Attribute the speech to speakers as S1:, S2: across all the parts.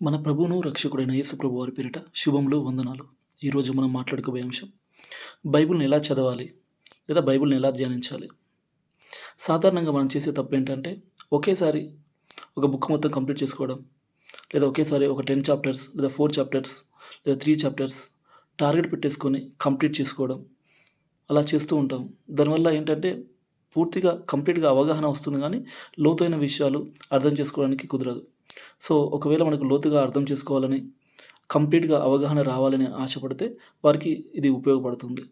S1: మన ప్రభువును, రక్షకుడైన యేసు ప్రభువారి పేరిట శుభములు, వందనాలు. ఈరోజు మనం మాట్లాడుకోబోయే అంశం బైబిల్‌ని ఎలా చదవాలి? లేదా బైబిల్‌ని ఎలా ధ్యానించాలి? సాధారణంగా మనం చేసే తప్పేంటంటే, ఒకేసారి ఒక బుక్ మొత్తం కంప్లీట్ చేసుకోవడం, లేదా ఒకేసారి ఒక 10 చాప్టర్స్ లేదా 4 చాప్టర్స్ లేదా 3 చాప్టర్స్ టార్గెట్ పెట్టేసుకొని కంప్లీట్ చేసుకోవడం. అలా చేస్తూ ఉంటాం. దానివల్ల ఏంటంటే, పూర్తిగా కంప్లీట్‌గా అవగాహన వస్తుంది గానీ, లోతైన విషయాలు అర్థం చేసుకోవడానికి కుదరదు. సో, ఒకవేళ మనకు లోతుగా అర్థం చేసుకోవాలని, కంప్లీట్‌గా అవగాహన రావాలని ఆశపడితే, వారికి ఇది ఉపయోగపడుతుంది.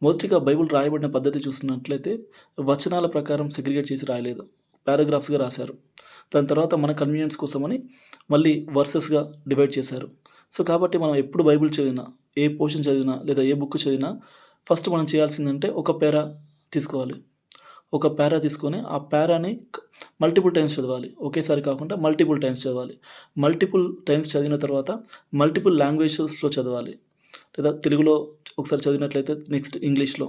S1: మొదటిగా బైబిల్ రాయబడిన పద్ధతి చూస్తున్నట్లయితే, వచనాల ప్రకారం సెగ్రిగేట్ చేసి రాయలేదు. పారాగ్రాఫ్స్‌గా రాశారు. దాని తర్వాత మన కన్వీనియన్స్ కోసమని మళ్ళీ వర్సెస్‌గా డివైడ్ చేశారు. సో, కాబట్టి మనం ఎప్పుడు బైబిల్ చదివినా, ఏ పోర్షన్ చదివినా లేదా ఏ బుక్ చదివినా ఫస్ట్ మనం చేయాల్సిందంటే ఒక పేరా తీసుకోవాలి. ఒక పేరా తీసుకొని ఆ పేరాని మల్టిపుల్ టైమ్స్ చదవాలి. ఒకేసారి కాకుండా మల్టిపుల్ టైమ్స్ చదవాలి. మల్టిపుల్ టైమ్స్ చదివిన తర్వాత మల్టిపుల్ లాంగ్వేజెస్‌లో చదవాలి. లేదా తెలుగులో ఒకసారి చదివినట్లయితే నెక్స్ట్ ఇంగ్లీష్‌లో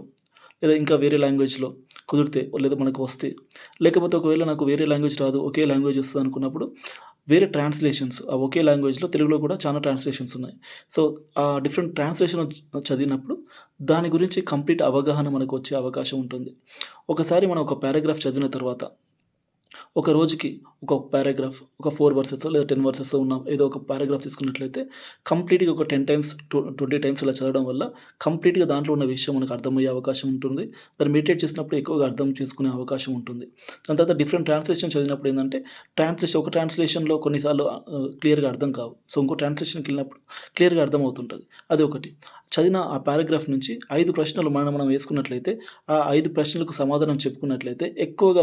S1: లేదా ఇంకా వేరే లాంగ్వేజ్‌లో కుదిరితే లేదా మనకు వస్తే. లేకపోతే ఒకవేళ నాకు వేరే లాంగ్వేజ్ రాదు, ఒకే లాంగ్వేజ్ వస్తదనుకున్నప్పుడు వేరే ట్రాన్స్‌లేషన్స్ ఆ ఒకే లాంగ్వేజ్‌లో తెలుగులో కూడా చాలా ట్రాన్స్‌లేషన్స్ ఉన్నాయి. సో, ఆ డిఫరెంట్ ట్రాన్స్‌లేషన్ చదివినప్పుడు దాని గురించి కంప్లీట్ అవగాహన మనకొచ్చే అవకాశం ఉంటుంది. ఒకసారి మనం ఒక పారాగ్రాఫ్ చదివిన తర్వాత ఒక రోజుకి ఒక పారాగ్రాఫ్ ఒక 4 వర్సెసో లేదా 10 వర్సెసో ఉన్న ఏదో ఒక పారాగ్రాఫ్ తీసుకున్నట్లయితే కంప్లీట్‌గా ఒక 10 టైమ్స్ 20 టైమ్స్ ఇలా చదవడం వల్ల కంప్లీట్‌గా దాంట్లో ఉన్న విషయం మనకు అర్థమయ్యే అవకాశం ఉంటుంది. దాన్ని మెడిటేట్ చేసినప్పుడు ఎక్కువగా అర్థం చేసుకునే అవకాశం ఉంటుంది. దాని తర్వాత డిఫరెంట్ ట్రాన్స్‌లేషన్ చదివినప్పుడు ఏందంటే ఒక ట్రాన్స్‌లేషన్‌లో కొన్నిసార్లు క్లియర్‌గా అర్థం కావు. సో, ఇంకో ట్రాన్స్‌లేషన్‌కెళ్ళినప్పుడు క్లియర్‌గా అర్థమవుతుంటది. అదొకటి. చదివిన ఆ పారాగ్రాఫ్ నుంచి 5 ప్రశ్నలు మనం వేసుకున్నట్లయితే, ఆ 5 ప్రశ్నలకు సమాధానం చెప్పుకున్నట్లయితే ఎక్కువగా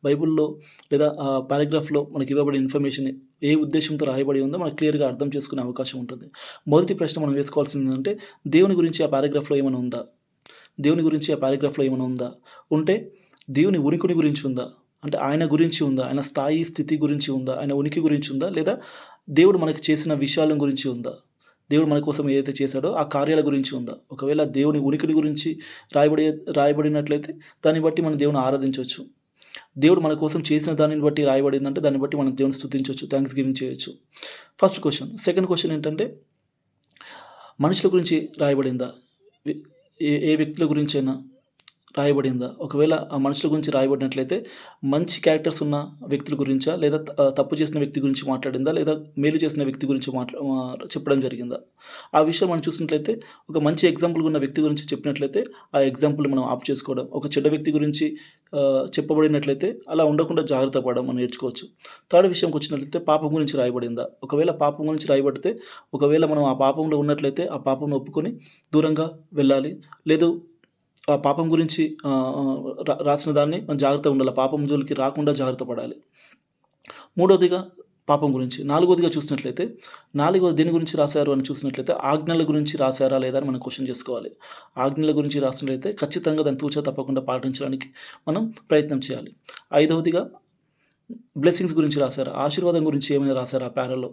S1: బైబిల్‌లో లేదా ఆ పారాగ్రాఫ్‌లో మనకి ఇవ్వబడిన ఇన్ఫర్మేషన్ ఏ ఉద్దేశ్యంతో రాయబడి ఉందో మనకు క్లియర్‌గా అర్థం చేసుకునే అవకాశం ఉంటుంది. మొదటి ప్రశ్న మనం వేసుకోవాల్సిందేంటంటే, దేవుని గురించి ఆ పారాగ్రాఫ్‌లో ఏమైనా ఉందా? దేవుని గురించి ఆ పారాగ్రాఫ్‌లో ఏమైనా ఉందా? ఉంటే దేవుని ఉనికిని గురించి ఉందా? అంటే ఆయన గురించి ఉందా? ఆయన స్థాయి, స్థితి గురించి ఉందా? ఆయన ఉనికి గురించి ఉందా? లేదా దేవుడు మనకు చేసిన విషయాల గురించి ఉందా? దేవుడు మన కోసం ఏదైతే చేశాడో ఆ కార్యాల గురించి ఉందా? ఒకవేళ దేవుని ఉనికిని గురించి రాయబడి రాయబడినట్లయితే దాన్ని బట్టి మనం దేవుని ఆరాధించొచ్చు. దేవుడు మన కోసం చేసిన దానిని బట్టి రాయబడిందంటే దాన్ని బట్టి మనం దేవుని స్తుతించొచ్చు. థాంక్స్ గివింగ్ చేయొచ్చు. First question. సెకండ్ క్వెషన్ ఏంటంటే మనుషుల గురించి రాయబడిందా? వె ఏ ఏ వ్యక్తుల గురించైనా రాయబడిందా? ఒకవేళ ఆ మనుషుల గురించి రాయబడినట్లయితే మంచి క్యారెక్టర్స్ ఉన్న వ్యక్తుల గురించా? లేదా తప్పు చేసిన వ్యక్తి గురించి మాట్లాడిందా? లేదా మేలు చేసిన వ్యక్తి గురించి చెప్పడం జరిగిందా? ఆ విషయం మనం చూసినట్లయితే ఒక మంచి ఎగ్జాంపుల్‌గా ఉన్న వ్యక్తి గురించి చెప్పినట్లయితే ఆ ఎగ్జాంపుల్‌ని మనం ఆప్ చేసుకోవడం. ఒక చెడ్డ వ్యక్తి గురించి చెప్పబడినట్లయితే అలా ఉండకుండా జాగ్రత్త పడడం మనం నేర్చుకోవచ్చు. థర్డ్ విషయంకొచ్చినట్లయితే పాపం గురించి రాయబడిందా? ఒకవేళ పాపం గురించి రాయబడితే ఒకవేళ మనం ఆ పాపంలో ఉన్నట్లయితే ఆ పాపంను ఒప్పుకొని దూరంగా వెళ్ళాలి. లేదు ఆ పాపం గురించి ఆహ్, ఆహ్, రాసిన దాన్ని మనం జాగ్రత్తగుండాలి. ఆ పాపం జోలికి రాకుండా జాగ్రత్త పడాలి. మూడోదిగా పాపం గురించి. నాలుగోదిగా చూసినట్లయితే, నాలుగోది దేని గురించి రాశారు అని చూసినట్లయితే, ఆజ్ఞల గురించి రాశారా లేదా అని మనం క్వెషన్ చేసుకోవాలి. ఆజ్ఞల గురించి రాసినట్లయితే ఖచ్చితంగా దాన్ని తూచా తప్పకుండా పాటించడానికి మనం ప్రయత్నం చేయాలి. ఐదవదిగా బ్లెస్సింగ్స్ గురించి రాశారా? ఆశీర్వాదం గురించి ఏమైనా రాశారా ఆ పారాలో?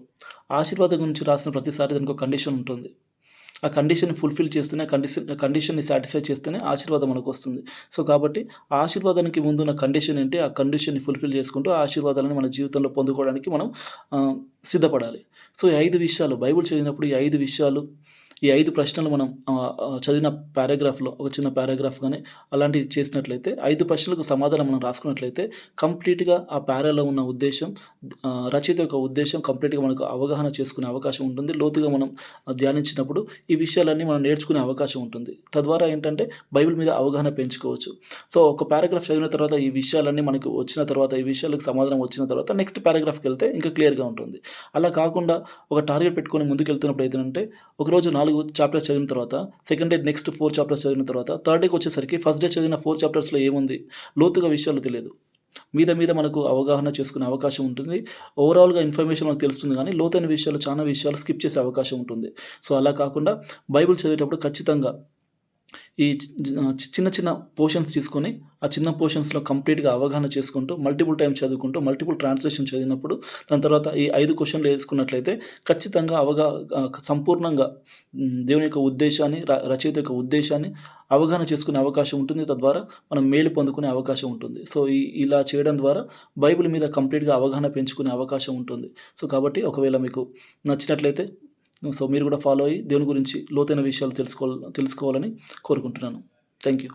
S1: ఆశీర్వాదం గురించి రాసిన ప్రతిసారి దానికొక కండిషన్ ఉంటుంది. ఆ కండిషన్‌ని ఫుల్‌ఫిల్ చేస్తేనే కండిషన్‌ని సాటిస్ఫై చేస్తేనే ఆశీర్వాదం మనకొస్తుంది. సో, కాబట్టి ఆ ఆశీర్వాదానికి ముందున్న కండిషన్ ఏంటి? ఆ కండిషన్‌ని ఫుల్‌ఫిల్ చేసుకుంటూ ఆ ఆశీర్వాదాలను మన జీవితంలో పొందుకోవడానికి మనం సిద్ధపడాలి. సో, ఈ 5 విషయాలు బైబిల్ చదివినప్పుడు ఈ 5 విషయాలు, ఈ 5 ప్రశ్నలు మనం చదివిన పారాగ్రాఫ్‌లో ఒక చిన్న పారాగ్రాఫ్ గాని అలాంటివి చేసినట్లయితే 5 ప్రశ్నలకు సమాధానం మనం రాసుకున్నట్లయితే కంప్లీట్‌గా ఆ పారాలో ఉన్న ఉద్దేశ్యం రచయిత యొక్క ఉద్దేశ్యం కంప్లీట్‌గా మనకు అవగాహన చేసుకునే అవకాశం ఉంటుంది. లోతుగా మనం ధ్యానించినప్పుడు ఈ విషయాలన్నీ మనం నేర్చుకునే అవకాశం ఉంటుంది. తద్వారా ఏంటంటే బైబిల్ మీద అవగాహన పెంచుకోవచ్చు. సో, ఒక పారాగ్రాఫ్ చదివిన తర్వాత ఈ విషయాలన్నీ మనకు వచ్చిన తర్వాత, ఈ విషయాలకు సమాధానం వచ్చిన తర్వాత నెక్స్ట్ పారాగ్రాఫ్‌కెళ్తే ఇంకా క్లియర్‌గా ఉంటుంది. అలా కాకుండా ఒక టార్గెట్ పెట్టుకొని ముందుకెళ్తున్నప్పుడు ఏదనంటే ఒకరోజు 4 చాప్టర్స్ చదివిన తర్వాత సెకండ్ డే నెక్స్ట్ 4 చాప్టర్స్ చదివిన తర్వాత థర్డ్ డేకొచ్చేసరికి ఫస్ట్ డే చదివిన 4 చాప్టర్స్‌లో ఏముంది? లోతుగా విషయాలు తెలియదు. మీద మనకు అవగాహన చేసుకునే అవకాశం ఉంటుంది. ఓవరాల్‌గా ఇన్ఫర్మేషన్ మనకు తెలుస్తుంది గానీ, లోతైన విషయాలు చాలా విషయాలు స్కిప్ చేసే అవకాశం ఉంటుంది. సో, అలా కాకుండా బైబిల్ చదివేటప్పుడు ఖచ్చితంగా ఈ చిన్న చిన్న పోర్షన్స్ తీసుకొని, ఆ చిన్న పోర్షన్స్‌లో కంప్లీట్‌గా అవగాహన చేసుకుంటూ, మల్టిపుల్ టైమ్స్ చదువుకుంటూ, మల్టిపుల్ ట్రాన్స్‌లేషన్ చదివినప్పుడు, దాని తర్వాత ఈ 5 క్వెషన్‌లు ఏసుకున్నట్లయితే ఖచ్చితంగా సంపూర్ణంగా దేవుని యొక్క ఉద్దేశాన్ని, రచయిత యొక్క ఉద్దేశాన్ని అవగాహన చేసుకునే అవకాశం ఉంటుంది. తద్వారా మనం మేలు పొందుకునే అవకాశం ఉంటుంది. సో, ఇలా చేయడం ద్వారా బైబిల్ మీద కంప్లీట్‌గా అవగాహన పెంచుకునే అవకాశం ఉంటుంది. సో, కాబట్టి ఒకవేళ మీకు నచ్చినట్లయితే సో, మీరు కూడా ఫాలో అయ్యి దేవుని గురించి లోతైన విషయాలు తెలుసుకోవాలని కోరుకుంటున్నాను. Thank you.